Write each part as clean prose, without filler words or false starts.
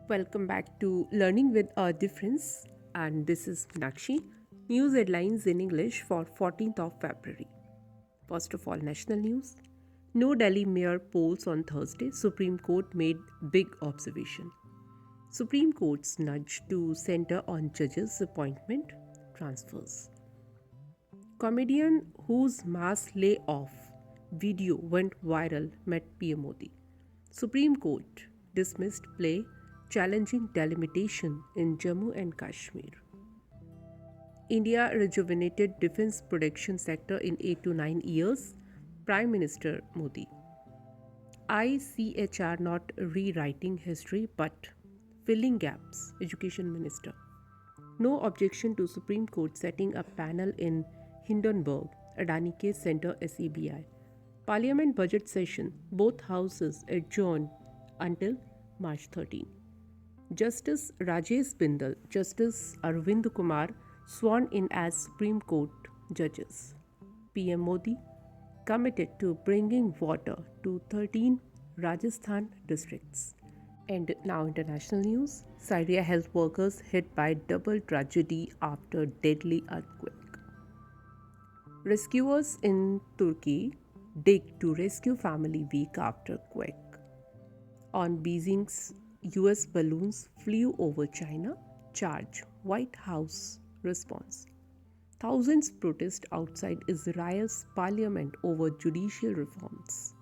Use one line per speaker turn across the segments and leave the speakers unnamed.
Welcome back to Learning with a Difference, and this is Meenakshi. News headlines in English for 14th of February. First of all, national news. No Delhi mayor polls on Thursday. Supreme Court made big observation. Supreme Court's nudge to center on judges' appointment transfers. Comedian whose mass layoff video went viral met PM Modi. Supreme Court dismissed play challenging delimitation in Jammu and Kashmir. India rejuvenated defense production sector in 8 to 9 years. Prime Minister Modi. ICHR not rewriting history but filling gaps. Education Minister. No objection to Supreme Court setting a panel in Hindenburg. Adani case center SEBI. Parliament budget session. Both houses adjourned until March 13. Justice Rajesh Bindal, Justice Arvind Kumar sworn in as Supreme Court judges. PM Modi committed to bringing water to 13 Rajasthan districts. And now international news. Syria health workers hit by double tragedy after deadly earthquake. Rescuers in Turkey dig to rescue family week after quake. On Beijing's US balloons flew over China, charge White House response. Thousands protest outside Israel's parliament over judicial reforms.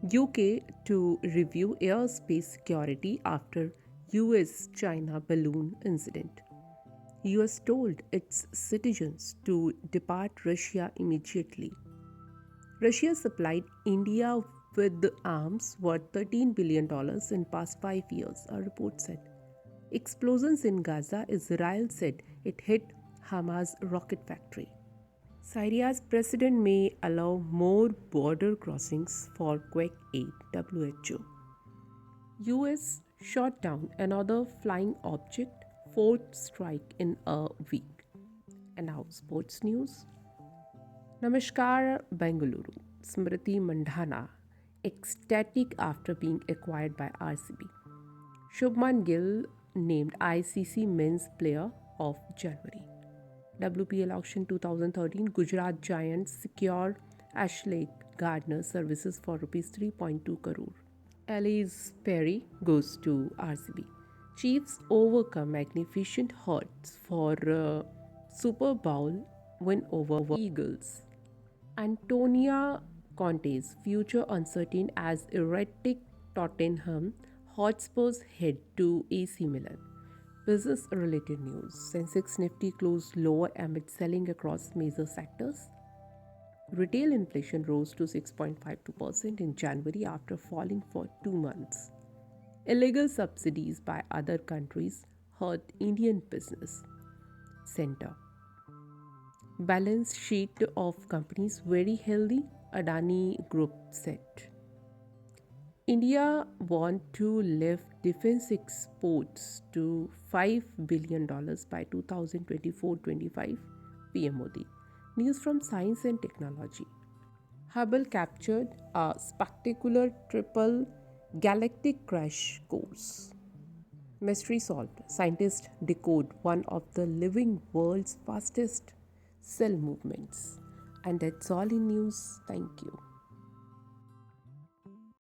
UK to review airspace security after US China balloon incident. US told its citizens to depart Russia immediately. Russia supplied India with arms worth $13 billion in past 5 years, a report said. Explosions in Gaza, Israel said it hit Hamas rocket factory. Syria's president may allow more border crossings for quake aid, WHO. US shot down another flying object, fourth strike in a week. And now sports news. Namaskar Bengaluru. Smriti Mandhana ecstatic after being acquired by RCB. Shubman Gill named ICC Men's Player of January. WPL Auction 2013 Gujarat Giants secure Ashley Gardner services for Rs 3.2 crore. Elise Perry goes to RCB. Chiefs overcome magnificent odds for Super Bowl win over Eagles. Antonia Conte's future uncertain as erratic Tottenham Hotspurs head to AC Milan. Business related news. Sensex Nifty closed lower amid selling across major sectors. Retail inflation rose to 6.52% in January after falling for 2 months. Illegal subsidies by other countries hurt Indian business. Center. Balance sheet of companies very healthy, Adani Group said. India want to lift defense exports to $5 billion by 2024-25, PM Modi. News from Science and Technology. Hubble captured a spectacular triple galactic crash course. Mystery solved. Scientists decode one of the living world's fastest cell movements. And that's all in news. Thank you.